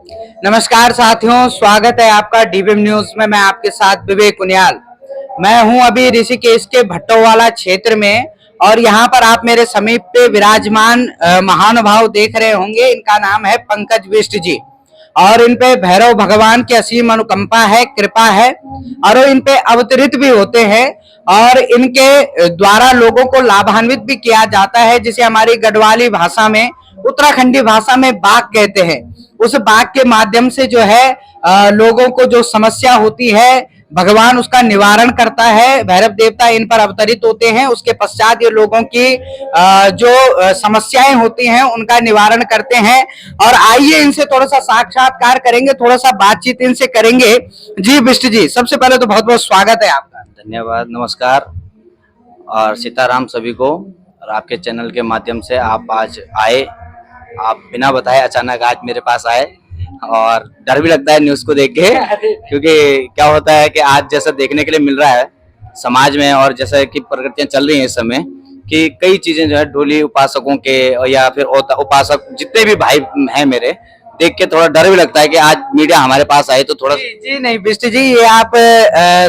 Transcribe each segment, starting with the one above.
नमस्कार साथियों, स्वागत है आपका डीबीएम न्यूज में। मैं आपके साथ विवेक उनियाल। मैं हूं अभी ऋषिकेश के भट्टोवाला क्षेत्र में और यहां पर आप मेरे समीप पे विराजमान महानुभाव देख रहे होंगे। इनका नाम है पंकज बिष्ट जी और इन पे भैरव भगवान की असीम अनुकंपा है, कृपा है और इन पे अवतरित भी होते हैं और इनके द्वारा लोगों को लाभान्वित भी किया जाता है, जिसे हमारी गढ़वाली भाषा में, उत्तराखंडी भाषा में बाघ कहते हैं। उस बाघ के माध्यम से जो है लोगों को जो समस्या होती है भगवान उसका निवारण करता है। भैरव देवता इन पर अवतरित होते हैं। उसके पश्चात ये लोगों की जो समस्याएं होती हैं उनका निवारण करते हैं। और आइए इनसे थोड़ा सा साक्षात्कार करेंगे, थोड़ा सा बातचीत इनसे करेंगे। जी बिष्ट जी, सबसे पहले तो बहुत बहुत स्वागत है आपका। धन्यवाद, नमस्कार और सीताराम सभी को। और आपके चैनल के माध्यम से आप आज आए, आप बिना बताए अचानक आज मेरे पास आए और डर भी लगता है न्यूज़ को देख के क्योंकि क्या होता है कि आज जैसा देखने के लिए मिल रहा है समाज में और जैसा कि प्रगतियां चल रही हैं इस समय कि कई चीजें जो है ढोली उपासकों के या फिर उपासक जितने भी भाई हैं मेरे, देख के थोड़ा डर भी लगता है कि आज मीडिया हमारे पास आई तो थोड़ा जी नहीं बिष्ट जी, ये आप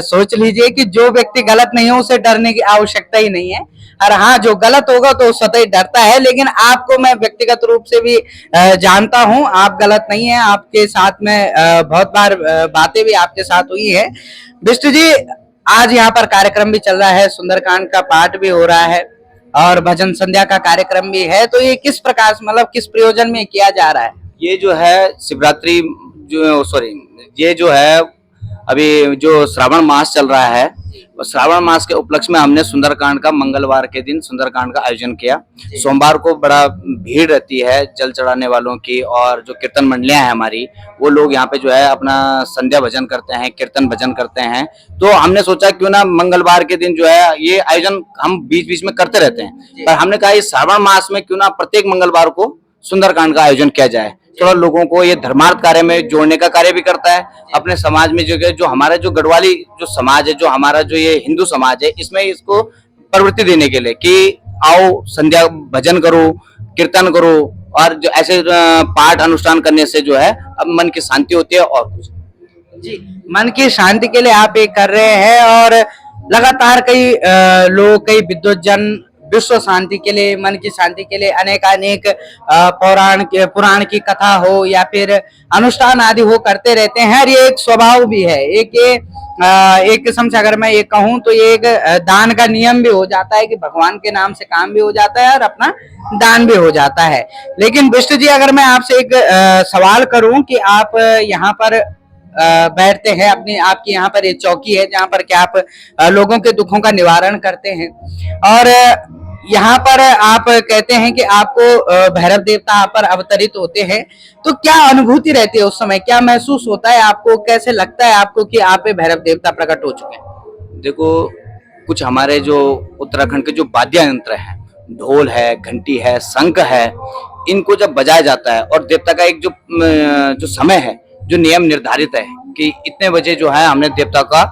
सोच लीजिए कि जो व्यक्ति गलत नहीं हो उसे डरने की आवश्यकता ही नहीं है। और हाँ, जो गलत होगा तो स्वतः ही डरता है। लेकिन आपको मैं व्यक्तिगत रूप से भी जानता हूँ, आप गलत नहीं है। आपके साथ में बहुत बार बातें भी आपके साथ हुई है। बिष्ट जी, आज यहाँ पर कार्यक्रम भी चल रहा है, सुंदरकांड का पाठ भी हो रहा है और भजन संध्या का कार्यक्रम भी है। तो ये किस प्रकार से, मतलब किस प्रयोजन में किया जा रहा है? ये जो है शिवरात्रि ये जो है अभी जो श्रावण मास चल रहा है, श्रावण मास के उपलक्ष्य में हमने सुंदरकांड का मंगलवार के दिन सुंदरकांड का आयोजन किया। सोमवार को बड़ा भीड़ रहती है जल चढ़ाने वालों की और जो कीर्तन मंडलियां हैं हमारी, वो लोग यहाँ पे जो है अपना संध्या भजन करते हैं, कीर्तन भजन करते हैं। तो हमने सोचा क्यों ना मंगलवार के दिन जो है ये आयोजन हम बीच बीच में करते रहते हैं, पर हमने कहा इस श्रावण मास में क्यों ना प्रत्येक मंगलवार को सुंदरकांड का आयोजन किया जाए। थोड़ा लोगों को ये धर्मार्थ कार्य में जोड़ने का कार्य भी करता है। अपने समाज में जो हमारा जो गढ़वाली जो समाज है, जो हमारा जो ये हिंदू समाज है, इसमें इसको प्रवृत्ति देने के लिए कि आओ संध्या भजन करो, कीर्तन करो और जो ऐसे पाठ अनुष्ठान करने से जो है अब मन की शांति होती है और कुछ। जी, मन की शांति के लिए आप ये कर रहे हैं और लगातार कई लोग, कई विद्वज्जन विश्व शांति के लिए, मन की शांति के लिए अनेक पुराण की कथा हो या फिर अनुष्ठान आदि हो करते रहते हैं। और ये एक स्वभाव भी है, एक किस्म से अगर मैं ये कहूँ तो ये एक दान का नियम भी हो जाता है कि भगवान के नाम से काम भी हो जाता है और अपना दान भी हो जाता है। लेकिन बिष्ट जी, अगर मैं आपसे एक सवाल करूं कि आप यहाँ पर बैठते हैं, अपनी आपकी यहाँ पर एक चौकी है जहाँ पर क्या आप लोगों के दुखों का निवारण करते हैं और यहाँ पर आप कहते हैं कि आपको भैरव देवता आप पर अवतरित होते हैं, तो क्या अनुभूति रहती है उस समय? क्या महसूस होता है आपको? कैसे लगता है आपको कि आप पे भैरव देवता प्रकट हो चुके हैं? देखो, कुछ हमारे जो उत्तराखंड के जो वाद्य यंत्र हैं, ढोल है, घंटी है, शंख है, इनको जब बजाया जाता है और देवता का एक जो समय है, जो नियम निर्धारित है कि इतने बजे जो है हमने देवता का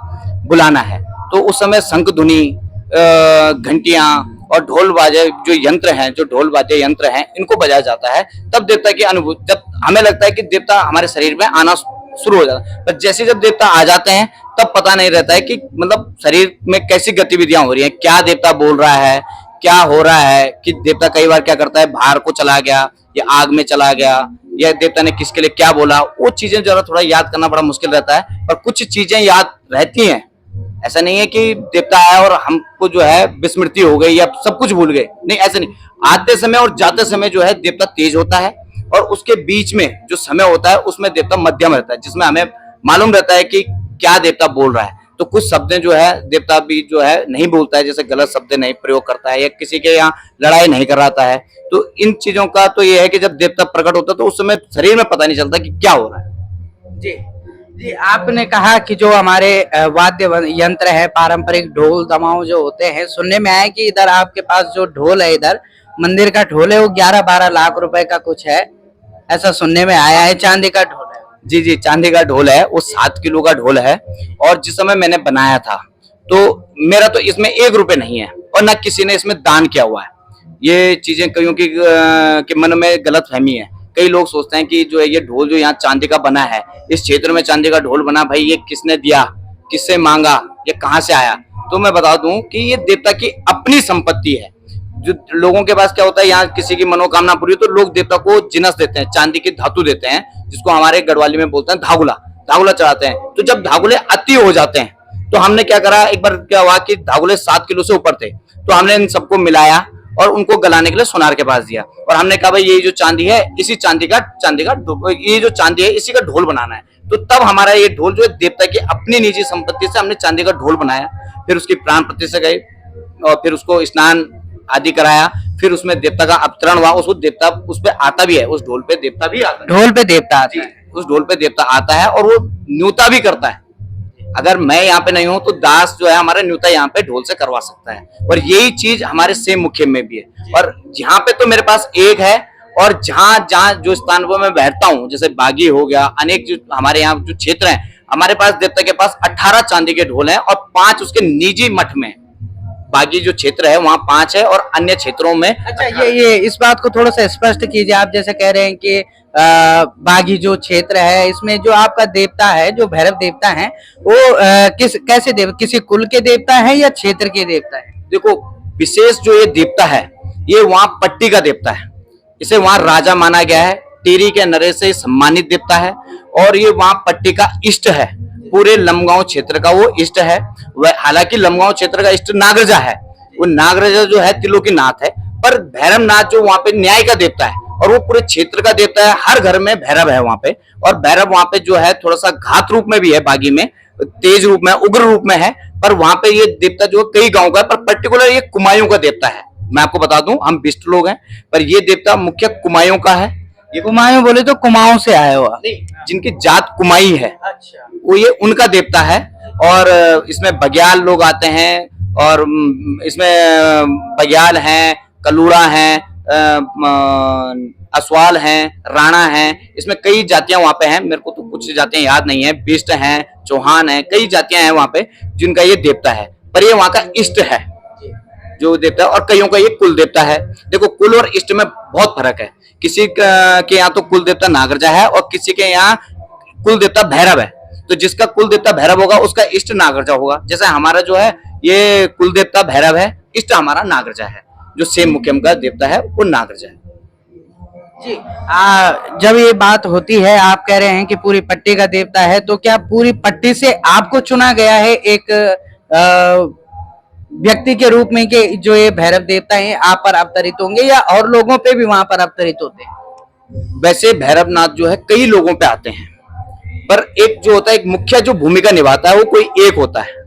बुलाना है, तो उस समय शंख ध्वनि, घंटियां और ढोल बाजे जो यंत्र हैं, जो ढोल वाद्य यंत्र हैं, इनको बजाया जाता है। तब देवता की अनुभूति, जब हमें लगता है कि देवता हमारे शरीर में आना शुरू हो जाता है। पर जैसे जब देवता आ जाते हैं तब पता नहीं रहता है कि मतलब शरीर में कैसी गतिविधियां हो रही हैं, क्या देवता बोल रहा है, क्या हो रहा है। कि देवता कई बार क्या करता है, बाहर को चला गया या आग में चला गया, या देवता ने किसके लिए क्या बोला, वो चीजें जरा थोड़ा याद करना बड़ा मुश्किल रहता है। पर कुछ चीजें याद रहती हैं। ऐसा नहीं है कि देवता आया और हमको जो है विस्मृति हो गई या सब कुछ भूल गए, नहीं, ऐसा नहीं। आते समय और जाते समय जो है देवता तेज होता है और उसके बीच में जो समय होता है उसमें देवता मध्यम रहता है, जिसमें हमें मालूम रहता है कि क्या देवता बोल रहा है। तो कुछ शब्द जो है देवता भी जो है नहीं बोलता है, जैसे गलत शब्द नहीं प्रयोग करता है या किसी के यहाँ लड़ाई नहीं कराता है। तो इन चीजों का तो ये है कि जब देवता प्रकट होता है तो उस समय शरीर में पता नहीं चलता कि क्या हो रहा है। जी जी, आपने कहा कि जो हमारे वाद्य यंत्र है, पारंपरिक ढोल दमाऊ जो होते हैं, सुनने में आया कि इधर आपके पास जो ढोल है, इधर मंदिर का ढोल है, वो 11-12 लाख रुपए का कुछ है, ऐसा सुनने में आया है। चांदी का ढोल है? जी जी, चांदी का ढोल है, वो 7 किलो का ढोल है। और जिस समय मैंने बनाया था तो मेरा तो इसमें 1 रुपए नहीं है और न किसी ने इसमें दान किया हुआ है। ये चीजें कईयों की मन में गलत फहमी है कई लोग सोचते हैं कि जो है ये ढोल जो यहाँ चांदी का बना है, इस क्षेत्र में चांदी का ढोल बना, भाई ये किसने दिया, किससे मांगा, ये कहाँ से आया। तो मैं बता दूं कि ये देवता की अपनी संपत्ति है। जो लोगों के पास क्या होता है, यहाँ किसी की मनोकामना पूरी तो लोग देवता को जिनस देते हैं, चांदी की धातु देते हैं, जिसको हमारे गढ़वाली में बोलते हैं धागुला, धागुला चढ़ाते हैं। तो जब धागुले अति हो जाते हैं तो हमने क्या करा, एक बार क्या हुआ कि धागुले 7 किलो से ऊपर थे, तो हमने इन सबको मिलाया और उनको गलाने के लिए सोनार के पास दिया और हमने कहा भाई ये जो चांदी है, इसी चांदी का ये जो चांदी है इसी का ढोल बनाना है। तो तब हमारा ये ढोल जो है देवता की अपनी निजी संपत्ति से हमने चांदी का ढोल बनाया, फिर उसकी प्राण प्रतिष्ठा गई और फिर उसको स्नान आदि कराया, फिर उसमें देवता का अवतरण हुआ। उसको देवता उस पे आता भी है, उस ढोल पे देवता भी आता है, ढोल पे देवता आता है। उस ढोल पे देवता आता है और वो न्यूता भी करता है। अगर मैं यहाँ पे नहीं हूं तो दास जो है हमारा न्यूता यहाँ पे ढोल से करवा सकता है। और यही चीज हमारे सेम मुख्य में भी है। और यहाँ पे तो मेरे पास एक है, और जहाँ जहाँ जो स्थान पर मैं बैठता हूँ, जैसे बागी हो गया, अनेक जो हमारे यहाँ जो क्षेत्र है, हमारे पास देवता के पास 18 चांदी के ढोल हैं और 5 उसके निजी मठ में। बागी जो क्षेत्र है वहाँ 5 है और अन्य क्षेत्रों में। अच्छा, ये इस बात को थोड़ा सा स्पष्ट कीजिए। आप जैसे कह रहे हैं कि बागी जो क्षेत्र है इसमें जो आपका देवता है, जो भैरव देवता है, वो कैसे किसी कुल के देवता है या क्षेत्र के देवता है? देखो, विशेष जो ये देवता है ये वहाँ पट्टी का देवता है, इसे वहाँ राजा माना गया है, टेरी के नरेश से सम्मानित देवता है और ये वहाँ पट्टी का इष्ट है, पूरे लमगांव क्षेत्र का वो इष्ट है। वह हालांकि लमगांव क्षेत्र का इष्ट नागराजा है, वो नागराजा जो है त्रिलोकीनाथ है, पर भैरवनाथ जो वहाँ पे न्याय का देवता है और वो पूरे क्षेत्र का देवता है। हर घर में भैरव है वहाँ पे, और भैरव वहाँ पे जो है थोड़ा सा घात रूप में भी है, बागी में तेज रूप में, उग्र रूप में है, पर वहाँ पे ये देवता जो कई गाँव का है, पर पर्टिकुलर ये कुमायूं का देवता है। मैं आपको बता दूं, हम बिष्ट लोग हैं, पर ये देवता मुख्य कुमायूं का है। ये कुमायूं बोले तो कुमाऊं से आया हुआ, जिनकी जात कुमाई है, अच्छा, वो ये उनका देवता है। और इसमें बग्याल लोग आते हैं, और इसमें बग्याल हैं, कलूड़ा हैं, असवाल हैं, राणा हैं, इसमें कई जातियां वहां पे हैं। मेरे को तो कुछ जातियां याद नहीं है, बिष्ट हैं, चौहान हैं, कई जातियां हैं वहां पे जिनका ये देवता है, पर ये वहां का इष्ट है जो देवता है। और कईयों का ये कुल देवता है। देखो, कुल और इष्ट में बहुत फर्क है। किसी के यहाँ तो कुल देवता नागराजा है और किसी के यहाँ कुल देवता भैरव है। तो जिसका कुल देवता भैरव होगा उसका इष्ट नागराजा होगा। जैसे हमारा जो है ये कुल देवता भैरव है, इष्ट हमारा नागराजा है। जो सेम मुख्यम का देवता है वो नागराजा है जी। जब ये बात होती है, आप कह रहे हैं कि पूरी पट्टी का देवता है, तो क्या पूरी पट्टी से आपको चुना गया है एक व्यक्ति के रूप में कि जो ये भैरव देवता है आप पर अवतरित होंगे, या और लोगों पे भी वहां पर अवतरित होते हैं? वैसे भैरवनाथ जो है कई लोगों पे आते हैं, पर एक जो होता है, एक मुख्य जो भूमिका निभाता है वो कोई एक होता है।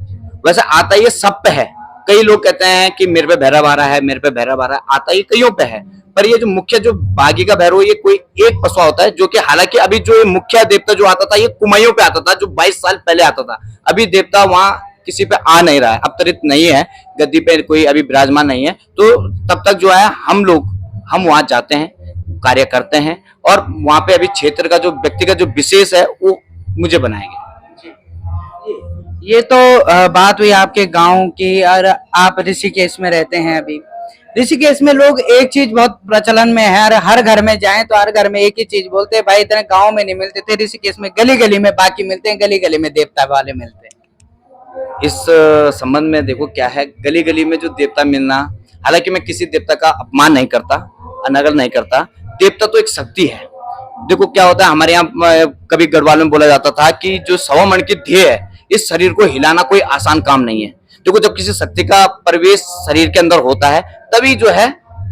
वैसे आता ये सब पे है। कई लोग कहते हैं कि मेरे पे भैरव आ रहा है, मेरे पे भैरव आ रहा है, आता ये कईयों पे है, पर ये जो मुख्य जो बागी का भैरव ये कोई एक पसवा होता है। जो कि हालांकि अभी जो ये मुख्य देवता जो आता था ये कुमायूं पे आता था, जो 22 साल पहले आता था। अभी देवता वहां किसी पे आ नहीं रहा है, अवतरित नहीं है, गद्दी पे कोई अभी विराजमान नहीं है। तो तब तक जो है हम वहां जाते हैं, कार्य करते हैं, और वहां पे अभी क्षेत्र का जो व्यक्तिगत जो विशेष है वो मुझे बनाएंगे। ये तो बात हुई आपके गांव की, और आप ऋषिकेश में रहते हैं। अभी ऋषिकेश में लोग एक चीज बहुत प्रचलन में है, और हर घर में जाएं तो हर घर में एक ही चीज बोलते हैं, भाई इतने गांव में नहीं मिलते थे, ऋषिकेश में गली गली में बाकी मिलते हैं, गली गली में देवता वाले मिलते हैं। इस संबंध में देखो क्या है, गली गली में जो देवता मिलना, हालांकि मैं किसी देवता का अपमान नहीं करता, अनगल नहीं करता। देवता तो एक शक्ति है। देखो क्या होता है, हमारे यहाँ कभी गढ़वाल में बोला जाता था कि जो 100 मन की देह है, इस शरीर को हिलाना कोई आसान काम नहीं है। देखो, जब किसी शक्ति का प्रवेश शरीर के अंदर होता है तभी जो है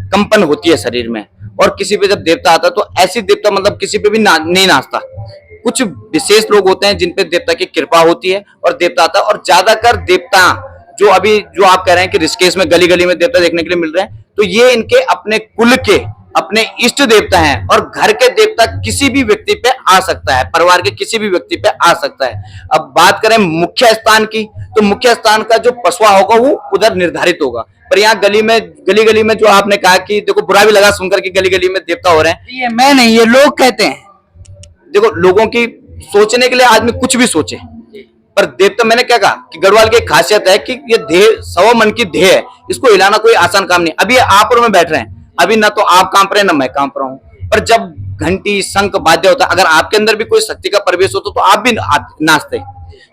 कंपन होती है शरीर में। और किसी पे जब देवता आता है तो ऐसी देवता मतलब किसी पे भी नहीं नाचता। कुछ विशेष लोग होते हैं जिन पे देवता की कृपा होती है और देवता आता है। और ज्यादातर देवता जो अभी जो आप कह रहे हैं कि ऋषिकेश में गली गली में देवता देखने के लिए मिल रहे हैं, तो ये इनके अपने कुल के अपने इष्ट देवता हैं। और घर के देवता किसी भी व्यक्ति पे आ सकता है, परिवार के किसी भी व्यक्ति पे आ सकता है। अब बात करें मुख्य स्थान की, तो मुख्य स्थान का जो पसवा होगा वो उधर निर्धारित होगा। पर यहाँ गली गली में जो आपने कहा कि देखो, बुरा भी लगा सुनकर कि गली गली में देवता हो रहे हैं। ये मैं नहीं, ये लोग कहते हैं। देखो, लोगों की सोचने के लिए आदमी कुछ भी सोचे, पर देवता, मैंने क्या कहा कि गढ़वाल की एक खासियत है कि ये देह 100 मन की देह है, इसको हिलाना कोई आसान काम नहीं। अभी आप और मैं बैठ रहे हैं, अभी ना तो आप कांप रहे हैं ना मैं कांप रहा हूं, पर जब घंटी शंख वाद्य होता है, अगर आपके अंदर भी कोई शक्ति का प्रवेश होता तो आप भी नाचते।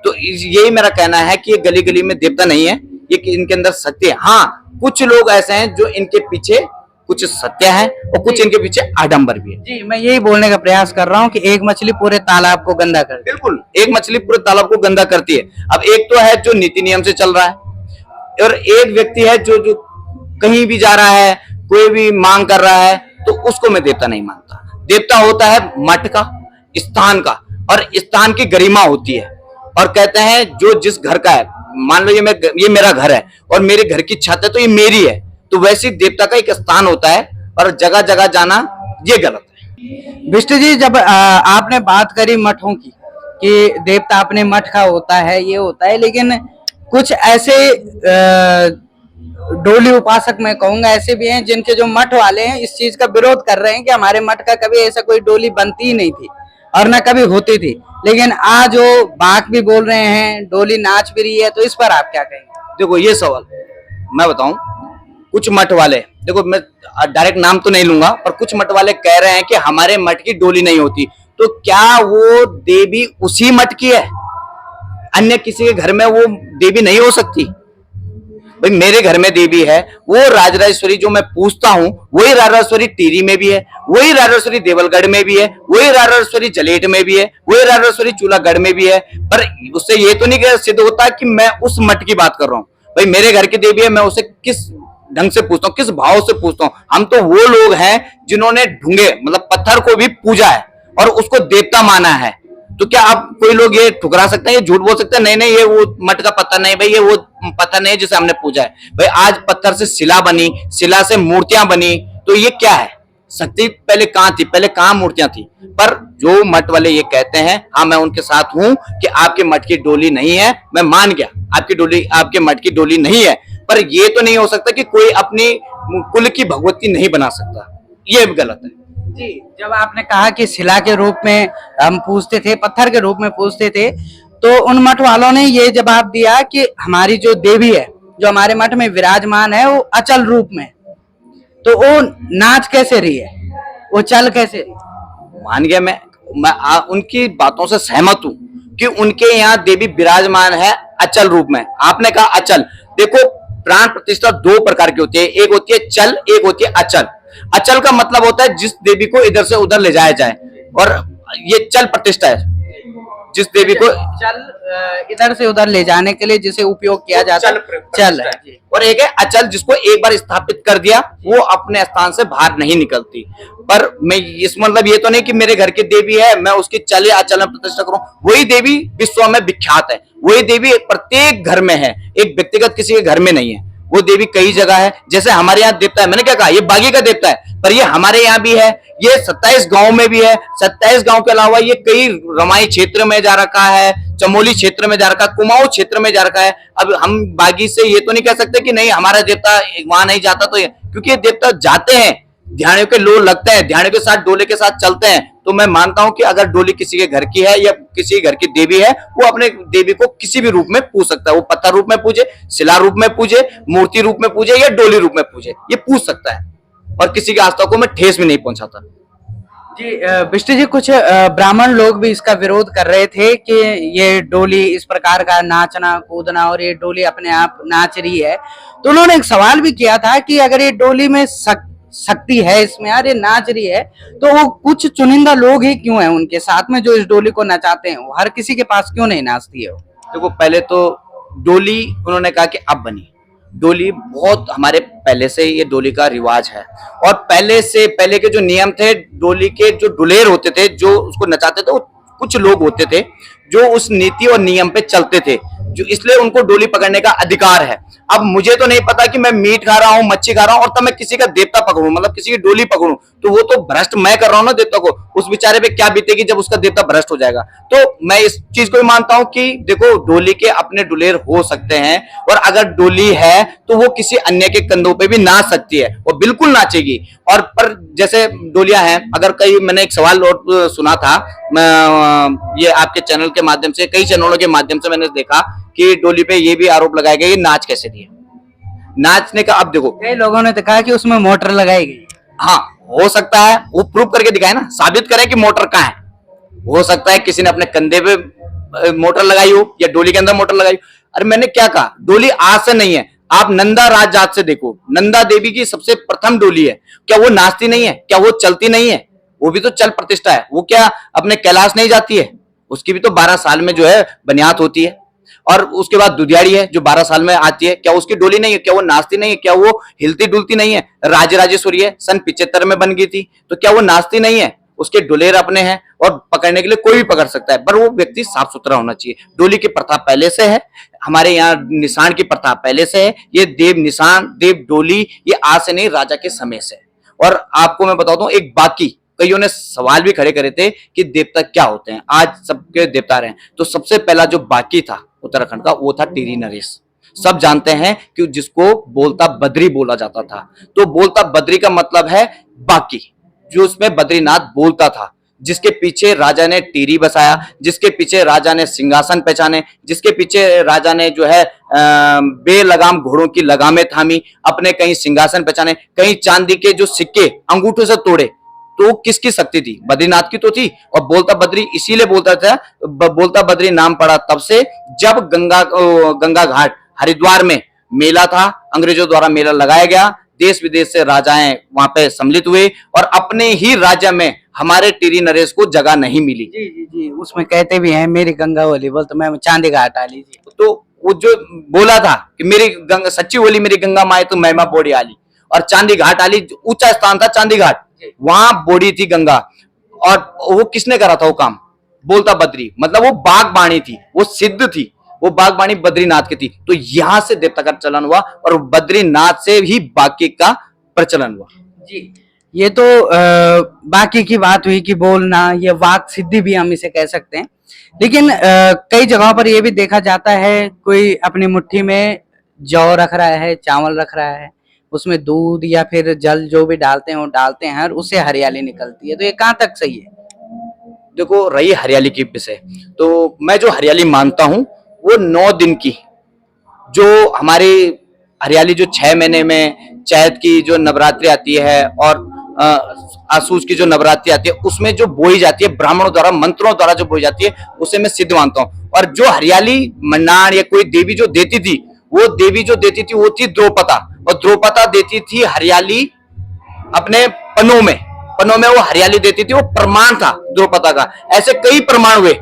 तो यही मेरा कहना है कि ये गली गली में देवता नहीं है, ये कि इनके अंदर सत्य है। हाँ, कुछ लोग ऐसे हैं जो इनके पीछे कुछ सत्य है और कुछ इनके पीछे आडंबर भी है। जी, मैं यही बोलने का प्रयास कर रहा हूँ कि एक मछली पूरे तालाब को गंदा कर दे। बिल्कुल, एक मछली पूरे तालाब को गंदा करती है। अब एक तो है जो नीति नियम से चल रहा है, और एक व्यक्ति है जो जो कहीं भी जा रहा है, कोई भी मांग कर रहा है, तो उसको मैं देवता नहीं मानता। देवता होता है मठ का, स्थान का, और स्थान की गरिमा होती है। और कहते हैं जो जिस घर का है, मान लो ये मेरा घर है और मेरे घर की छत है तो ये मेरी है, तो वैसे देवता का एक स्थान होता है, और जगह जगह जाना ये गलत है। बिष्ट जी, जब आपने बात करी मठों की कि देवता अपने मठ का होता है, ये होता है, लेकिन कुछ ऐसे डोली उपासक मैं कहूंगा ऐसे भी हैं जिनके जो मठ वाले हैं इस चीज का विरोध कर रहे हैं कि हमारे मठ का कभी ऐसा कोई डोली बनती ही नहीं थी और ना कभी होती थी, लेकिन आज वो बात भी बोल रहे हैं, डोली नाच भी रही है, तो इस पर आप क्या कहेंगे? देखो ये सवाल मैं बताऊं, कुछ मठ वाले, देखो मैं डायरेक्ट नाम तो नहीं लूंगा, पर कुछ मठ वाले कह रहे हैं कि हमारे मठ की डोली नहीं होती, तो क्या वो देवी उसी मठ की है? अन्य किसी के घर में वो देवी नहीं हो सकती? भाई मेरे घर में देवी है, वो राजराजेश्वरी जो मैं पूछता हूँ, वही राजराजेश्वरी टिहरी में भी है, वही राजराजेश्वरी देवलगढ़ में भी है, वही राजराजेश्वरी जलेट में भी है, वही राजराजेश्वरी चूलागढ़ में भी है। पर उससे ये तो नहीं सिद्ध होता कि मैं उस मठ की बात कर रहा हूँ। भाई मेरे घर की देवी है, मैं उसे किस ढंग से पूछता हूँ, किस भाव से पूछता हूँ? हम तो वो लोग हैं जिन्होंने ढूंढे मतलब पत्थर को भी पूजा है और उसको देवता माना है। तो क्या आप कोई लोग ये ठुकरा सकते हैं, ये झूठ बोल सकते हैं नहीं नहीं ये वो मठ का पत्थर नहीं, भाई ये वो पत्थर नहीं जिसे हमने पूजा है। भाई आज पत्थर से शिला बनी, शिला से मूर्तियां बनी, तो ये क्या है? शक्ति पहले कहां थी? पहले कहां मूर्तियां थी? पर जो मठ वाले ये कहते हैं, हाँ मैं उनके साथ हूं कि आपके मठ की डोली नहीं है, मैं मान गया आपकी डोली, आपके मठ की डोली नहीं है, पर ये तो नहीं हो सकता कि कोई अपनी कुल की भगवती नहीं बना सकता, ये गलत है। जी, जब आपने कहा कि शिला के रूप में हम पूछते थे, पत्थर के रूप में पूछते थे, तो उन मठ वालों ने ये जवाब दिया कि हमारी जो देवी है जो हमारे मठ में विराजमान है वो अचल रूप में, तो वो नाच कैसे रही है, वो चल कैसे रही? मान गया मैं उनकी बातों से सहमत हूं कि उनके यहाँ देवी विराजमान है अचल रूप में। आपने कहा अचल, देखो प्राण प्रतिष्ठा दो प्रकार की होती है, एक होती है चल, एक होती है अचल। अचल का मतलब होता है जिस देवी को इधर से उधर ले जाया जाए, और ये चल प्रतिष्ठा है जिस देवी को चल इधर से उधर ले जाने के लिए जिसे उपयोग किया जाता है, चल है। और एक है अचल जिसको एक बार स्थापित कर दिया वो अपने स्थान से बाहर नहीं निकलती। पर मैं इस मतलब ये तो नहीं कि मेरे घर की देवी है मैं उसकी चल या अचल में प्रतिष्ठा करूं, वही देवी विश्व में विख्यात है, वही देवी प्रत्येक घर में है, एक व्यक्तिगत किसी के घर में नहीं है, वो देवी कई जगह है। जैसे हमारे यहाँ देवता है, मैंने क्या कहा ये बागी का देवता है, पर ये हमारे यहाँ भी है, ये 27 गांव में भी है, 27 गांव के अलावा ये कई रमाई क्षेत्र में जा रखा है, चमोली क्षेत्र में जा रखा है, कुमाऊं क्षेत्र में जा रखा है। अब हम बागी से ये तो नहीं कह सकते कि नहीं हमारा देवता वहां नहीं जाता, तो क्योंकि ये देवता जाते हैं, ध्यानियों के लोग लगते हैं, ध्यानियों के साथ डोले के साथ चलते हैं, तो मैं मानता हूं कि अगर डोली किसी के घर की है या किसी घर की देवी है, वो अपने देवी को किसी भी रूप में पूज सकता है, वो पत्थर रूप में पूजे, शिला रूप में पूजे, मूर्ति रूप में पूजे या डोली रूप में पूजे, ये पूज सकता है, और किसी की आस्था को मैं ठेस भी नहीं पहुंचाता। जी विष्णु जी, कुछ ब्राह्मण लोग भी इसका विरोध कर रहे थे कि ये डोली इस प्रकार का नाचना कूदना और ये डोली अपने आप नाच रही है, तो उन्होंने एक सवाल भी किया था कि अगर ये डोली में शक्ति है इसमें यार, ये नाच रही है, तो वो कुछ चुनिंदा लोग ही क्यों हैं उनके साथ में जो इस डोली को नचाते हैं, वो हर किसी के पास क्यों नहीं नाचती है? देखो पहले तो डोली उन्होंने कहा कि अब बनी डोली, बहुत हमारे पहले से ये डोली का रिवाज है, और पहले से पहले के जो नियम थे, डोली के जो डुलेर होते थे जो उसको नचाते थे, वो कुछ लोग होते थे जो उस नीति और नियम पे चलते थे, जो इसलिए उनको डोली पकड़ने का अधिकार है। अब मुझे तो नहीं पता कि मैं मीट खा रहा हूँ, मच्छी खा रहा हूँ, और तब मैं किसी का देवता पकड़ूं, मतलब किसी की डोली पकड़ूं, तो वो तो भ्रष्ट मैं कर रहा हूँ ना देवता को, उस बेचारे पे क्या बीतेगी जब उसका देवता भ्रष्ट हो जाएगा। तो मैं इस चीज को भी मानता हूँ कि देखो डोली के अपने डुलेर हो सकते हैं, और अगर डोली है तो वो किसी अन्य के कंधों पे भी नाच सकती है, वो बिल्कुल नाचेगी। और पर जैसे डोलियां हैं, अगर कई मैंने एक सवाल और सुना था, ये आपके चैनल के माध्यम से, कई चैनलों के माध्यम से मैंने देखा कि डोली पे ये भी आरोप लगाया गया कि नाच कैसे दिए, नाचने का। अब देखो कई लोगों ने तो कहा कि उसमें मोटर लगाई गई। हाँ हो सकता है वो प्रूव करके दिखाए ना, साबित करें कि मोटर कहाँ है। हो सकता है किसी ने अपने कंधे पे मोटर लगाई हो या डोली के अंदर मोटर लगाई हो। अरे मैंने क्या कहा, डोली आज से नहीं है, आप नंदा राजजात से देखो, नंदा देवी की सबसे प्रथम डोली है। क्या वो नाचती नहीं है? क्या वो चलती नहीं है? वो भी तो चल प्रतिष्ठा है। वो क्या अपने कैलाश नहीं जाती है? उसकी भी तो 12 साल में जो है बनियात होती है। और उसके बाद दुधियाड़ी है जो 12 साल में आती है। क्या उसकी डोली नहीं है? क्या वो नाचती नहीं है? क्या वो हिलती डुलती नहीं है? राजराजेश्वरी है, सन 75 में बन गई थी, तो क्या वो नाचती नहीं है? उसके डोलेर अपने हैं और पकड़ने के लिए कोई भी पकड़ सकता है, पर वो व्यक्ति साफ सुथरा होना चाहिए। डोली की प्रथा पहले से है, हमारे यहाँ निशान की प्रथा पहले से है। ये देव निशान, देव डोली, ये आज से नहीं, राजा के समय से। और आपको मैं बताता हूँ एक बाकी, कईयों ने सवाल भी खड़े करे थे कि देवता क्या होते हैं, आज सबके देवता रहे। तो सबसे पहला जो बाकी था उत्तराखंड का, वो था टिहरी नरेश। सब जानते हैं कि जिसको बोलता बद्री बोला जाता था। तो बोलता बद्री का मतलब है बाकी, जो उसमें बद्रीनाथ बोलता था, जिसके पीछे राजा ने टिहरी बसाया, जिसके पीछे राजा ने सिंहासन पहचाने, जिसके पीछे राजा ने जो है बेलगाम घोड़ों की लगामें थामी, अपने कहीं सिंहासन पहचाने, कहीं चांदी के जो सिक्के अंगूठों से तोड़े। तो किसकी शक्ति थी? बद्रीनाथ की तो थी। और बोलता बद्री इसीलिए बोलता था, बोलता बद्री नाम पड़ा तब से जब गंगा घाट हरिद्वार में मेला था, अंग्रेजों द्वारा मेला लगाया गया, देश विदेश से राजाएं वहां पे सम्मिलित हुए और अपने ही राज्य में हमारे टिहरी नरेश को जगह नहीं मिली। जी जी जी, उसमें कहते भी हैं मेरी गंगा बोली बोल, तो मैं चांदी घाट आ लीजिए। तो वो जो बोला था कि मेरी गंगा सच्ची बोली, मेरी गंगा माए तो महिमा बोड़ी आली, और चांदी घाट आली ऊंचा स्थान था, चांदी घाट वहां बोड़ी थी गंगा। और वो किसने करा था वो काम? बोलता बद्री, मतलब वो बागबाणी थी, वो सिद्ध थी, वो बागबाणी बद्रीनाथ की थी। तो यहां से देवता का चलन हुआ और बद्रीनाथ से ही बाकी का प्रचलन हुआ। जी, ये तो बाकी की बात हुई कि बोलना, ये वाक सिद्धि भी हम इसे कह सकते हैं। लेकिन कई जगहों पर ये भी देखा जाता है, कोई अपनी मुट्ठी में जौ रख रहा है, चावल रख रहा है, उसमें दूध या फिर जल जो भी डालते हैं वो डालते हैं और उससे हरियाली निकलती है। तो ये कहाँ तक सही है? देखो रही हरियाली की विषय, तो मैं जो हरियाली मानता हूं वो 9 दिन की, जो हमारी हरियाली जो 6 महीने में चैत की जो नवरात्रि आती है और आसूस की जो नवरात्रि आती है, उसमें जो बोई जाती है ब्राह्मणों द्वारा, मंत्रों द्वारा जो बोई जाती है, उसे मैं सिद्ध मानता हूँ। और जो हरियाली मन्नार या कोई देवी जो देती थी, वो देवी जो देती थी वो थी द्रौपदा, और द्रौपदा देती थी हरियाली अपने पनों में वो हरियाली देती थी, वो प्रमाण था द्रौपदा का। ऐसे कई प्रमाण हुए,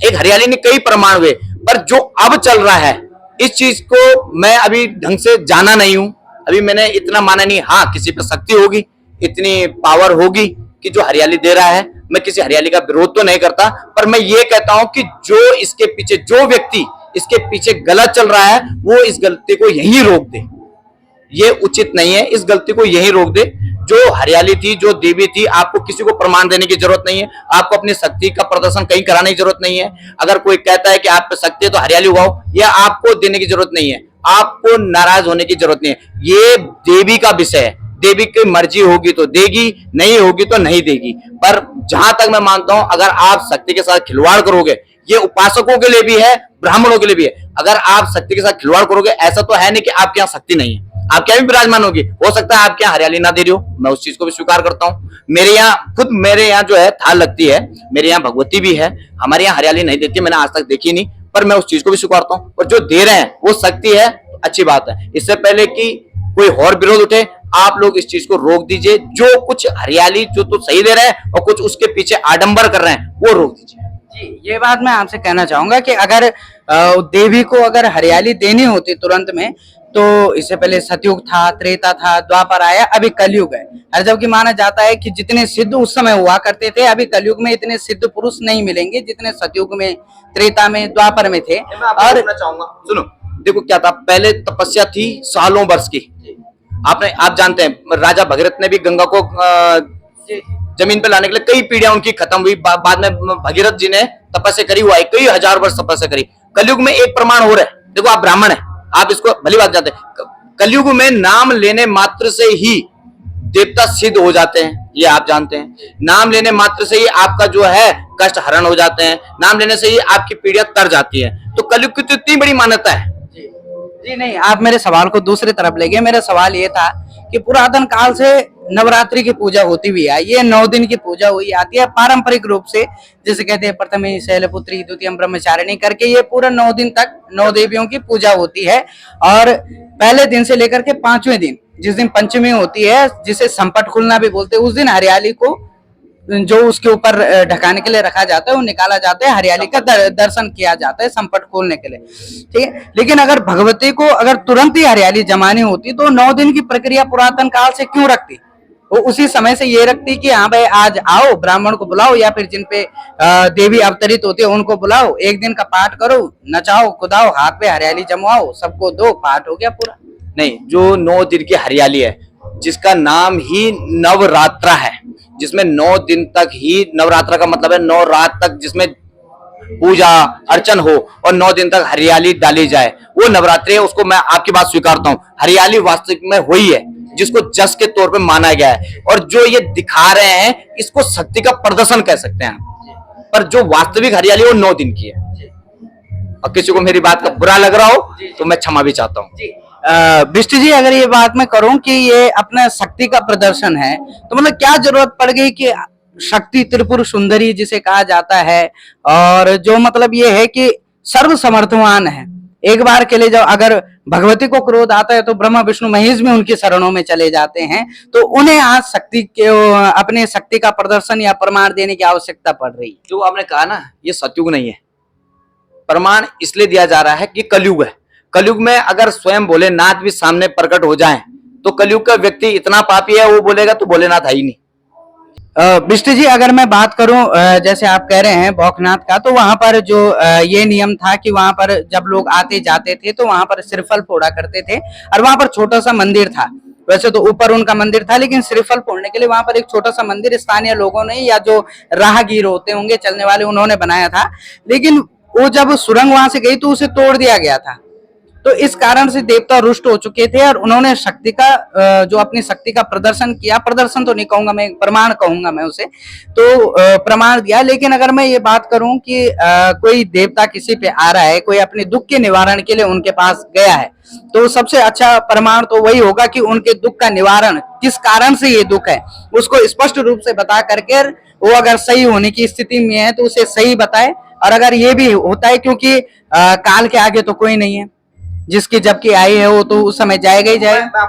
एक हरियाली ने कई प्रमाण हुए। पर जो अब चल रहा है, इस चीज को मैं अभी ढंग से जाना नहीं हूं, अभी मैंने इतना माना नहीं। हाँ, किसी पे शक्ति होगी, इतनी पावर होगी कि जो हरियाली दे रहा है। मैं किसी हरियाली का विरोध तो नहीं करता, पर मैं ये कहता हूं कि जो इसके पीछे, जो व्यक्ति इसके पीछे गलत चल रहा है, वो इस गलती को यहीं रोक दे। ये उचित नहीं है, इस गलती को यहीं रोक दे। जो हरियाली थी, जो देवी थी, आपको किसी को प्रमाण देने की जरूरत नहीं है, आपको अपनी शक्ति का प्रदर्शन कहीं कराने की जरूरत नहीं है। अगर कोई कहता है कि आप पे शक्ति है तो हरियाली उगाओ, यह आपको देने की जरूरत नहीं है, आपको नाराज होने की जरूरत नहीं है। ये देवी का विषय है, देवी की मर्जी होगी तो देगी, नहीं होगी तो नहीं देगी। पर जहां तक मैं मानता हूं, अगर आप शक्ति के साथ खिलवाड़ करोगे, ये उपासकों के लिए भी है, ब्राह्मणों के लिए भी है। अगर आप शक्ति के साथ खिलवाड़ करोगे, ऐसा तो है नहीं कि आपके यहाँ शक्ति नहीं है, आपके यहाँ भी विराजमान होगी। हो सकता है आपके यहाँ हरियाली ना दे रही हो, मैं उस चीज को भी स्वीकार करता हूँ। मेरे यहाँ जो है थाल लगती है, मेरे यहाँ भगवती भी है, हमारे यहाँ हरियाली नहीं देती, मैंने आज तक देखी नहीं, पर मैं उस चीज को भी स्वीकारता हूँ। और जो दे रहे हैं वो शक्ति है, अच्छी बात है। इससे पहले कि कोई और विरोध उठे, आप लोग इस चीज को रोक दीजिए। जो कुछ हरियाली जो तो सही दे रहे हैं और कुछ उसके पीछे आडंबर कर रहे हैं, वो रोक दीजिए। जी, ये बात मैं आपसे कहना चाहूंगा कि अगर देवी को अगर हरियाली देनी होती तुरंत में, तो इससे पहले सतयुग था, त्रेता था, द्वापर आया, अभी कलयुग है। हर जबकि माना जाता है कि जितने सिद्ध उस समय हुआ करते थे, अभी कलयुग में इतने सिद्ध पुरुष नहीं मिलेंगे जितने सतयुग में, त्रेता में, द्वापर में थे। और चाहूंगा, सुनो, देखो क्या था, पहले तपस्या थी सालों वर्ष की। आप जानते हैं राजा भगीरथ ने भी गंगा को जमीन पे लाने के लिए कई पीढ़ियां उनकी खत्म हुई। बाद में भगीरथ जी ने तपस्या करी हुआ है, कई हजार वर्ष तपस्या करी। कलयुग में एक प्रमाण हो रहा है, देखो आप ब्राह्मण हैं, आप इसको भली बात जानते हैं, कलयुग में नाम लेने मात्र से ही देवता सिद्ध हो जाते हैं, ये आप जानते हैं। नाम लेने मात्र से ही आपका जो है कष्ट हरण हो जाते हैं, नाम लेने से ही आपकी पीढ़ियां तर जाती है। तो कलयुग की तो इतनी बड़ी मान्यता है। जी नहीं, आप मेरे सवाल को दूसरी तरफ ले गए। मेरा सवाल ये था कि पुरातन काल से नवरात्रि की पूजा होती हुई है, ये 9 दिन की पूजा हुई आती है पारंपरिक रूप से, जैसे कहते हैं प्रथम शैलपुत्री द्वितीय ब्रह्मचारिणी करके, ये पूरा 9 दिन तक 9 देवियों की पूजा होती है। और पहले दिन से लेकर के 5वें दिन, जिस दिन पंचमी होती है, जिसे संपट खुलना भी बोलते हैं, उस दिन हरियाली को जो उसके ऊपर ढकाने के लिए रखा जाता है वो निकाला जाता है, हरियाली का दर्शन किया जाता है संपट खोलने के लिए, ठीक है। लेकिन अगर भगवती को अगर तुरंत ही हरियाली जमानी होती तो 9 दिन की प्रक्रिया पुरातन काल से क्यों रखती? वो उसी समय से ये रखती कि हाँ भाई आज आओ, ब्राह्मण को बुलाओ या फिर जिन पे देवी अवतरित होती है उनको बुलाओ, 1 दिन का पाठ करो, नचाओ कुदाओ, हाथ पे हरियाली जमवाओ, सबको दो, पाठ हो गया पूरा। नहीं, जो 9 दिन की हरियाली है, जिसका नाम ही नवरात्रा है, जिसमें 9 दिन तक ही, नवरात्रा का मतलब है 9 रात तक जिसमें पूजा अर्चन हो और 9 दिन तक हरियाली डाली जाए, वो नवरात्रि है। उसको मैं आपकी बात स्वीकारता हूँ, हरियाली वास्तविक में हुई है, जिसको जस के तौर पे माना गया है। और जो ये दिखा रहे हैं इसको शक्ति का प्रदर्शन कह सकते हैं, पर जो वास्तविक हरियाली वो 9 दिन की है। और किसी को मेरी बात का बुरा लग रहा हो तो मैं क्षमा भी चाहता हूँ। बिष्ट जी, अगर ये बात मैं करूं कि ये अपना शक्ति का प्रदर्शन है, तो मतलब क्या जरूरत पड़ गई कि शक्ति त्रिपुर सुंदरी जिसे कहा जाता है, और जो मतलब ये है कि सर्व समर्थवान है, एक बार के लिए जब अगर भगवती को क्रोध आता है तो ब्रह्मा विष्णु महेश में उनकी शरणों में चले जाते हैं, तो उन्हें आज शक्ति के अपने शक्ति का प्रदर्शन या प्रमाण देने की आवश्यकता पड़ रही है। जो आपने कहा ना, ये सतयुग नहीं है, प्रमाण इसलिए दिया जा रहा है कि कलयुग है। कलयुग में अगर स्वयं भोलेनाथ भी सामने प्रकट हो जाएं तो कलयुग का व्यक्ति इतना पापी है, वो बोलेगा तो भोलेनाथ है ही नहीं। बिष्ट जी, अगर मैं बात करूं जैसे आप कह रहे हैं भौकनाथ का, तो वहां पर जो ये नियम था कि वहां पर जब लोग आते जाते थे तो वहां पर श्रीफल फोड़ा करते थे, और वहां पर छोटा सा मंदिर था। वैसे तो ऊपर उनका मंदिर था, लेकिन श्रीफल फोड़ने के लिए वहां पर एक छोटा सा मंदिर स्थानीय लोगों ने या जो राहगीर होते होंगे चलने वाले, उन्होंने बनाया था। लेकिन वो जब सुरंग वहां से गई तो उसे तोड़ दिया गया था। तो इस कारण से देवता रुष्ट हो चुके थे और उन्होंने शक्ति का जो अपनी शक्ति का प्रदर्शन किया, प्रदर्शन तो नहीं कहूंगा मैं, प्रमाण कहूंगा मैं उसे, तो प्रमाण दिया। लेकिन अगर मैं ये बात करूं कि कोई देवता किसी पे आ रहा है, कोई अपने दुख के निवारण के लिए उनके पास गया है, तो सबसे अच्छा प्रमाण तो वही होगा कि उनके दुख का निवारण, किस कारण से ये दुख है, उसको स्पष्ट रूप से बता करके वो अगर सही होने की स्थिति में है तो उसे सही बताए। और अगर ये भी होता है, क्योंकि काल के आगे तो कोई नहीं है, जिसकी जबकि आई है वो तो उस समय जाएगा ही जाएगा।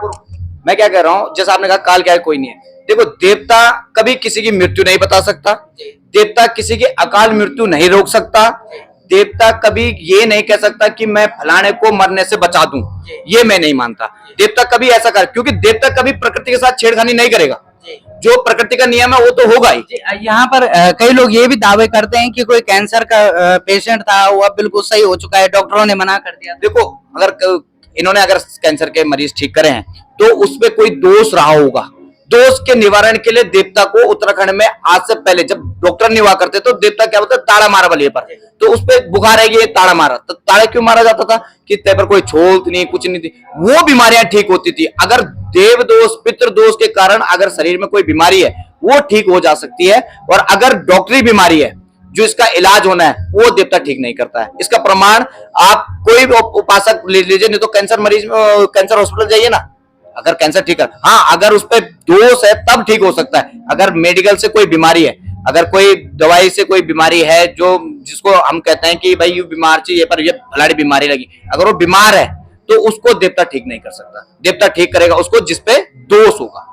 मैं क्या कह रहा हूँ, जैसा आपने कहा काल क्या है कोई नहीं है, देखो देवता कभी किसी की मृत्यु नहीं बता सकता, देवता किसी की अकाल मृत्यु नहीं रोक सकता, देवता कभी ये नहीं कह सकता कि मैं फलाने को मरने से बचा दूं, ये मैं नहीं मानता। देवता कभी ऐसा कर, क्योंकि देवता कभी प्रकृति के साथ छेड़खानी नहीं करेगा, जो प्रकृति का नियम है वो तो होगा ही। यहाँ पर कई लोग ये भी दावे करते हैं कि कोई कैंसर का पेशेंट था, वो अब बिल्कुल सही हो चुका है, डॉक्टरों ने मना कर दिया। देखो, इन्होंने अगर कैंसर के मरीज ठीक करे हैं तो उसमें कोई दोष रहा होगा, दोष के निवारण के लिए देवता को उत्तराखंड में आज से पहले जब डॉक्टर नहीं हुआ करते तो देवता क्या बोलते, ताड़ा मारा बलिए पर, तो उस पर बुखार है ये ताड़ा मारा, तो ताड़े क्यों मारा जाता था कि ते पर कोई छोल नहीं, कुछ नहीं थी, वो बीमारियां ठीक होती थी। अगर देव दोष पितृ दोष के कारण अगर शरीर में कोई बीमारी है वो ठीक हो जा सकती है, और अगर डॉक्टरी बीमारी है जो इसका इलाज होना है वो देवता ठीक नहीं करता है। इसका प्रमाण आप कोई भी उपासक ले लीजिए, नहीं तो कैंसर मरीज कैंसर हॉस्पिटल जाइए ना, अगर कैंसर ठीक है, हाँ अगर उस पर दोष है तब ठीक हो सकता है। अगर मेडिकल से कोई बीमारी है, अगर कोई दवाई से कोई बीमारी है जो जिसको हम कहते हैं कि भाई ये बीमार चाहिए पर ये फलाड़ी बीमारी लगी, अगर वो बीमार है तो उसको देवता ठीक नहीं कर सकता। देवता ठीक करेगा उसको जिसपे दोष होगा,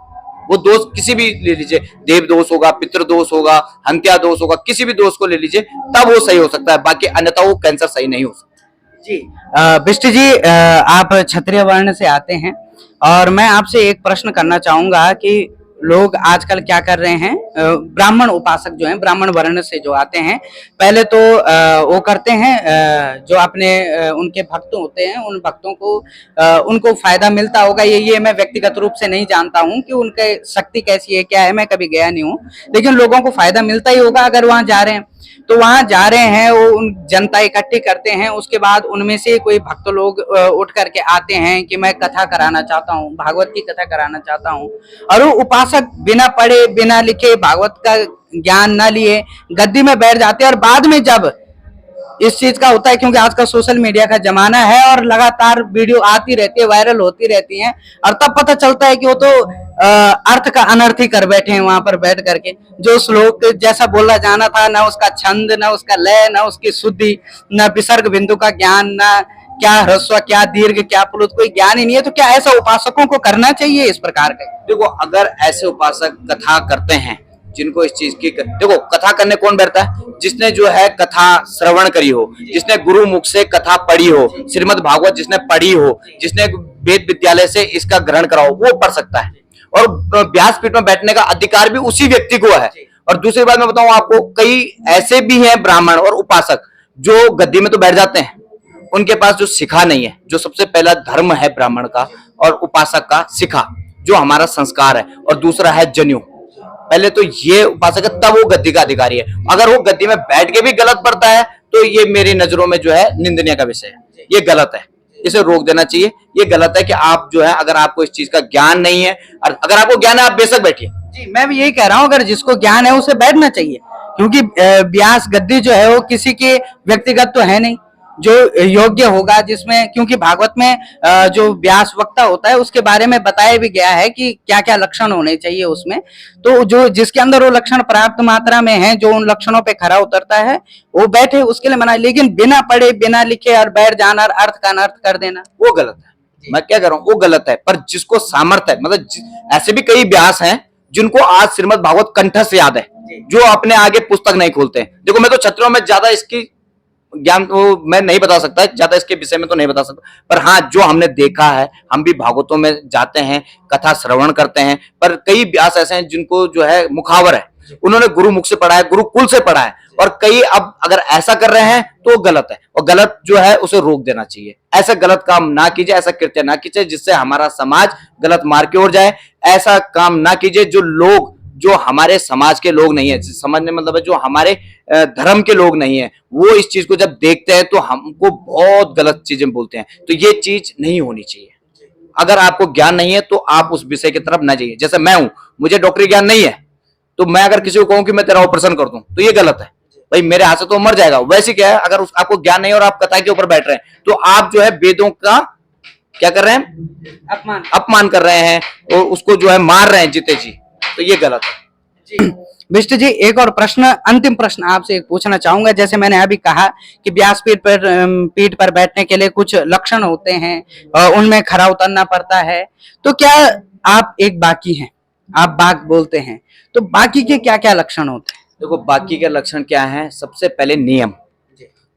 वो दोष किसी भी ले लीजिए, देव दोष होगा, पितृ दोष होगा, हत्या दोष होगा, किसी भी दोष को ले लीजिए तब वो सही हो सकता है, बाकी अन्यथा वो कैंसर सही नहीं हो सकता। जी बिष्ट जी, आप क्षत्रिय वर्ण से आते हैं और मैं आपसे एक प्रश्न करना चाहूंगा कि लोग आजकल क्या कर रहे हैं, ब्राह्मण उपासक जो हैं, ब्राह्मण वर्ण से जो आते हैं, पहले तो वो करते हैं जो अपने उनके भक्त होते हैं, उन भक्तों को उनको फायदा मिलता होगा, ये मैं व्यक्तिगत रूप से नहीं जानता हूं कि उनके शक्ति कैसी है क्या है, मैं कभी गया नहीं हूं, लेकिन लोगों को फायदा मिलता ही होगा अगर वहां जा रहे हैं। तो वहां जा रहे हैं, वो उन जनता इकट्ठी करते हैं, उसके बाद उनमें से कोई भक्त लोग उठ करके आते हैं कि मैं कथा कराना चाहता हूँ, भागवत की कथा कराना चाहता हूँ, और वो उपासक बिना पढ़े बिना लिखे भागवत का ज्ञान न लिए गद्दी में बैठ जाते हैं, और बाद में जब इस चीज का होता है क्योंकि आजकल सोशल मीडिया का जमाना है और लगातार वीडियो आती रहती है, वायरल होती रहती हैं, और तब पता चलता है कि वो तो अर्थ का अनर्थ ही कर बैठे हैं वहां पर बैठ करके। जो श्लोक जैसा बोला जाना था, ना उसका छंद, ना उसका लय, ना उसकी शुद्धि, ना विसर्ग बिंदु का ज्ञान, ना क्या ह्रस्व, क्या दीर्घ, क्या प्लुत, कोई ज्ञान ही नहीं है। तो क्या ऐसा उपासकों को करना चाहिए इस प्रकार का? देखो, अगर ऐसे उपासक कथा करते हैं जिनको इस चीज की देखो, कथा करने कौन बैठता है? जिसने जो है कथा श्रवण करी हो, जिसने गुरु मुख से कथा पढ़ी हो, श्रीमद् भागवत जिसने पढ़ी हो, जिसने वेद विद्यालय से इसका ग्रहण करा हो, वो पढ़ सकता है। और व्यासपीठ में बैठने का अधिकार भी उसी व्यक्ति को है। और दूसरी बात मैं बताऊं आपको, कई ऐसे भी हैं ब्राह्मण और उपासक जो गद्दी में तो बैठ जाते हैं, उनके पास जो शिखा नहीं है। जो सबसे पहला धर्म है ब्राह्मण का और उपासक का, शिखा, जो हमारा संस्कार है, और दूसरा है जनेऊ। पहले तो ये उपासक है, तब वो गद्दी का अधिकारी है। अगर वो गद्दी में बैठ के भी गलत पढ़ता है तो ये मेरी नजरों में जो है निंदनीय का विषय है, ये गलत है, इसे रोक देना चाहिए। ये गलत है कि आप जो है, अगर आपको इस चीज का ज्ञान नहीं है, और अगर आपको ज्ञान है आप बेशक बैठिए। जी, मैं भी यही कह रहा हूँ, अगर जिसको ज्ञान है उसे बैठना चाहिए, क्योंकि व्यास गद्दी जो है वो किसी के व्यक्तिगत तो है नहीं, जो योग्य होगा जिसमें, क्योंकि भागवत में जो व्यास वक्ता होता है उसके बारे में बताया भी गया है कि क्या क्या लक्षण होने चाहिए उसमें। तो जो जिसके अंदर वो लक्षण पर्याप्त मात्रा में है, जो उन लक्षणों पे खरा उतरता है, वो बैठे, उसके लिए मना। लेकिन बिना पढ़े, बिना लिखे और बैठ जाना, अर्थ का अनर्थ कर देना, वो गलत है। मैं क्या कर रहा हूँ, वो गलत है। पर जिसको सामर्थ्य है, मतलब ऐसे भी कई व्यास हैं जिनको आज श्रीमद् भागवत कंठस्थ याद है, जो अपने आगे पुस्तक नहीं खोलते हैं। देखो, मैं तो छत्रों में ज्यादा इसकी ज्ञान वो मैं नहीं बता सकता, ज्यादा इसके विषय में तो नहीं बता सकता, पर हाँ, जो हमने देखा है, हम भी भागवतों में जाते हैं, कथा श्रवण करते हैं, पर कई व्यास ऐसे हैं जिनको जो है मुखावर है, उन्होंने गुरु मुख से पढ़ा है, गुरुकुल से पढ़ा है, और कई अब अगर ऐसा कर रहे हैं तो गलत है, और गलत जो है उसे रोक देना चाहिए। ऐसा गलत काम ना कीजिए, ऐसा कृत्य ना कीजिए जिससे हमारा समाज गलत मार्ग की ओर जाए। ऐसा काम ना कीजिए जो लोग, जो हमारे समाज के लोग नहीं है, समझने मतलब है जो हमारे धर्म के लोग नहीं है, वो इस चीज को जब देखते हैं तो हमको बहुत गलत चीजें बोलते हैं। तो ये चीज नहीं होनी चाहिए। अगर आपको ज्ञान नहीं है तो आप उस विषय की तरफ ना जाइए। जैसे मैं हूं, मुझे डॉक्टरी ज्ञान नहीं है, तो मैं अगर किसी को कहूं कि मैं तेरा ऑपरेशन कर दूं तो ये गलत है। भाई, मेरे हाथ से तो मर जाएगा। वैसे क्या है, अगर आपको ज्ञान नहीं है और आप कथा के ऊपर बैठ रहे हैं तो आप जो है वेदों का क्या कर रहे हैं? अपमान कर रहे हैं, और उसको जो है मार रहे हैं जीते जी। तो ये गलत है। विष्ट जी, एक और प्रश्न, अंतिम प्रश्न आपसे एक पूछना चाहूंगा। जैसे मैंने अभी कहा कि पीठ पर बैठने के लिए कुछ लक्षण होते हैं, उनमें खरा उतरना पड़ता है। तो क्या आप एक बाकी हैं, आप बाक बोलते हैं, तो बाकी के क्या क्या लक्षण होते हैं? देखो, बाकी के लक्षण क्या है? सबसे पहले नियम,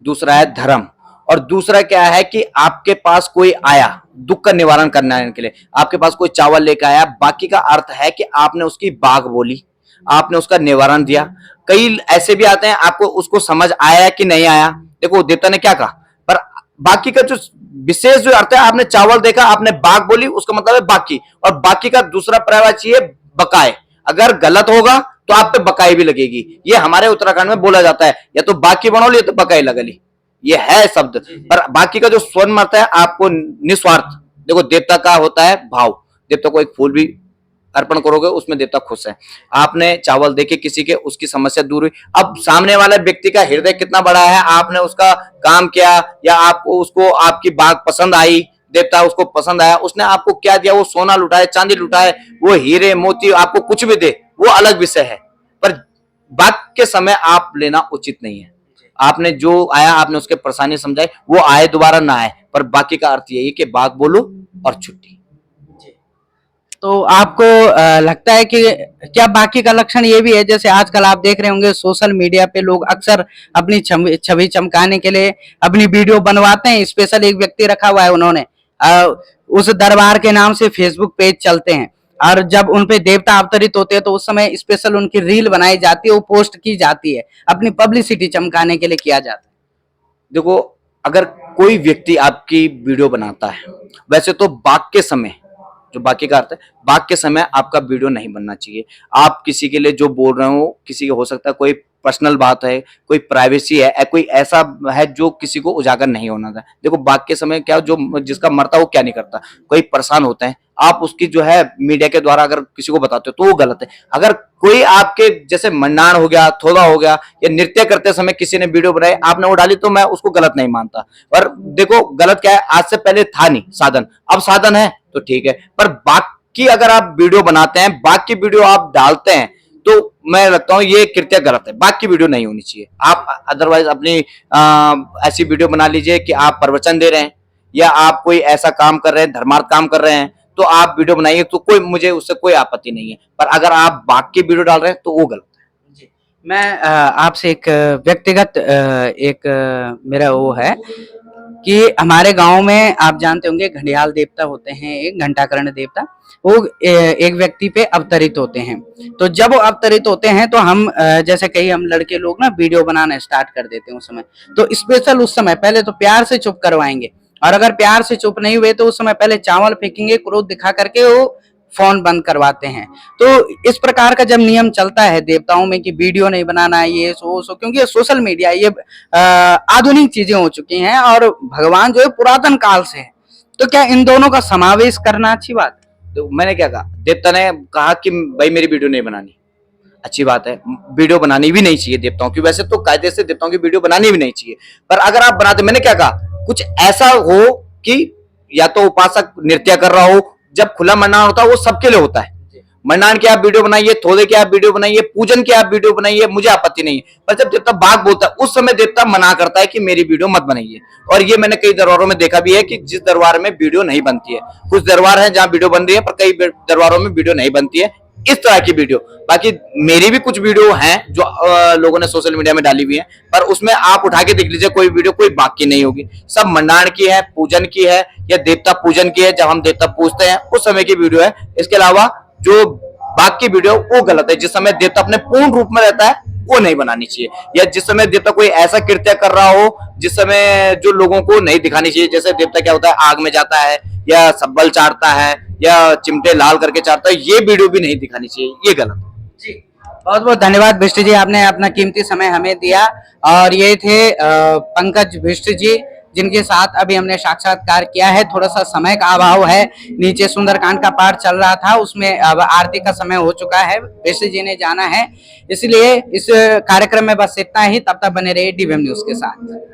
दूसरा है धर्म, और दूसरा क्या है कि आपके पास कोई आया दुख का निवारण करने के लिए, आपके पास कोई चावल लेकर आया, बाकी का अर्थ है कि आपने उसकी बाग बोली, आपने उसका निवारण दिया। कई ऐसे भी आते हैं, आपको उसको समझ आया कि नहीं आया। देखो, देवता ने क्या कहा, पर बाकी का जो विशेष जो अर्थ है, आपने चावल देखा, आपने बाग बोली, उसका मतलब है बाकी। और बाकी का दूसरा पर्यायवाची है बकाए। अगर गलत होगा तो आप पे बकाई भी लगेगी। ये हमारे उत्तराखंड में बोला जाता है, या तो बाकी बनो ली, या तो बकाई लगली। ये है शब्द। पर बाकी का जो स्वर्ण अर्थ है, आपको निस्वार्थ। देखो, देवता का होता है भाव, देवता को एक फूल भी अर्पण करोगे उसमें देवता खुश है। आपने चावल देके किसी के, उसकी समस्या दूर हुई। अब सामने वाले व्यक्ति का हृदय कितना बड़ा है, आपने उसका काम किया, या आपको उसको आपकी बात पसंद आई, देवता उसको पसंद आया, उसने आपको क्या दिया, वो सोना लुटाए, चांदी लुटाए, वो हीरे मोती आपको कुछ भी दे, वो अलग विषय है। पर बात के समय आप लेना उचित नहीं है। आपने जो आया, आपने उसके परेशानी समझाई, वो आए दोबारा ना आए, पर बाकी का अर्थ यही कि बाग बोलो और छुट्टी। तो आपको लगता है कि क्या बाकी का लक्षण ये भी है, जैसे आजकल आप देख रहे होंगे सोशल मीडिया पे लोग अक्सर अपनी छवि चमकाने के लिए अपनी वीडियो बनवाते हैं। स्पेशल एक व्यक्ति रखा हुआ है उन्होंने, उस दरबार के नाम से फेसबुक पेज चलते हैं, और जब उनपे देवता अवतरित होते हैं तो उस समय स्पेशल उनकी रील बनाई जाती है, वो पोस्ट की जाती है, अपनी पब्लिसिटी चमकाने के लिए किया जाता है। देखो, अगर कोई व्यक्ति आपकी वीडियो बनाता है, वैसे तो बाग के समय, जो बाकी का अर्थ है, बाग के समय आपका वीडियो नहीं बनना चाहिए। आप किसी के लिए जो बोल रहे हो, किसी के हो सकता है कोई पर्सनल बात है, कोई प्राइवेसी है, कोई ऐसा है जो किसी को उजागर नहीं होना था। देखो बात के समय क्या, जो जिसका मरता वो क्या नहीं करता, कोई परेशान होते हैं, आप उसकी जो है मीडिया के द्वारा अगर किसी को बताते हो तो वो गलत है। अगर कोई आपके जैसे मंडाण हो गया, थोड़ा हो गया, या नृत्य करते समय किसी ने वीडियो बनाई, आपने वो डाली, तो मैं उसको गलत नहीं मानता। और देखो गलत क्या है, आज से पहले था नहीं साधन, अब साधन है तो ठीक है, पर बाकी अगर आप वीडियो बनाते हैं, बाकी वीडियो आप डालते हैं, तो मैं लगता हूँ ये कृत्य गलत है, बाकी वीडियो नहीं होनी चाहिए। आप अदरवाइज अपनी ऐसी वीडियो बना लीजिए कि आप प्रवचन दे रहे हैं या आप कोई ऐसा काम कर रहे हैं, धर्मार्थ काम कर रहे हैं, तो आप वीडियो बनाइए, तो कोई मुझे उससे कोई आपत्ति नहीं है। पर अगर आप बाकी वीडियो डाल रहे हैं तो वो गलत है। जी। मैं आपसे एक व्यक्तिगत मेरा वो है कि हमारे गांव में आप जानते होंगे घड़ियाल देवता होते हैं, एक घंटाकर्ण देवता, वो एक व्यक्ति पे अवतरित होते हैं। तो जब वो अवतरित होते हैं तो हम जैसे कई हम लड़के लोग ना वीडियो बनाना स्टार्ट कर देते हैं उस समय। तो स्पेशल उस समय पहले तो प्यार से चुप करवाएंगे, और अगर प्यार से चुप नहीं हुए तो उस समय पहले चावल फेंकेंगे, क्रोध दिखा करके वो फोन बंद करवाते हैं। तो इस प्रकार का जब नियम चलता है देवताओं में कि वीडियो नहीं बनाना है, ये सो क्योंकि ये सोशल मीडिया, ये आधुनिक चीजें हो चुकी हैं और भगवान जो है पुरातन काल से है, तो क्या इन दोनों का समावेश करना अच्छी बात है? तो मैंने क्या कहा, देवता ने कहा कि भाई मेरी वीडियो नहीं बनानी, अच्छी बात है, वीडियो बनानी भी नहीं चाहिए देवताओं की, वैसे तो कायदे से देवताओं की वीडियो बनानी भी नहीं चाहिए। पर अगर आप बनाते, मैंने क्या कहा, कुछ ऐसा हो कि या तो उपासक नृत्य कर रहा हो, जब खुला मंडाण होता है वो सबके लिए होता है, मंडाण की आप वीडियो बनाइए, थोड़े की आप वीडियो बनाइए, पूजन की आप वीडियो बनाइए, मुझे आपत्ति नहीं है। पर जब देवता बाग बोलता है उस समय देवता मना करता है कि मेरी वीडियो मत बनाइए। और ये मैंने कई दरबारों में देखा भी है कि जिस दरबार में वीडियो नहीं बनती है, कुछ दरबार है जहां वीडियो बन रही है, पर कई दरबारों में वीडियो नहीं बनती है इस तरह की वीडियो। बाकी मेरी भी कुछ वीडियो हैं जो लोगों ने सोशल मीडिया में डाली हुई है, पर उसमें आप उठा के देख लीजिए, कोई वीडियो कोई बाकी नहीं होगी, सब मंडाण की है, पूजन की है, या देवता पूजन की है, जब हम देवता पूजते हैं उस समय की वीडियो है। इसके अलावा जो बाकी वीडियो वो गलत है, जिस समय देवता अपने पूर्ण रूप में रहता है वो नहीं बनानी चाहिए, या जिस समय देवता कोई ऐसा कृत्य कर रहा हो जिस समय जो लोगों को नहीं दिखानी चाहिए। जैसे देवता क्या होता है, आग में जाता है या सब्बल चाटता है या चिमटे लाल करके चाटता है, ये वीडियो भी नहीं दिखानी चाहिए, ये गलत है। जी, बहुत बहुत धन्यवाद बिष्ट जी, आपने अपना कीमती समय हमें दिया। और ये थे पंकज बिष्ट जी, जिनके साथ अभी हमने साक्षात्कार किया है। थोड़ा सा समय का अभाव है, नीचे सुंदरकांड का पाठ चल रहा था, उसमें अब आरती का समय हो चुका है, बिष्ट जी ने जाना है, इसलिए इस कार्यक्रम में बस इतना ही। तब तक बने रहिए डीबीएम न्यूज के साथ।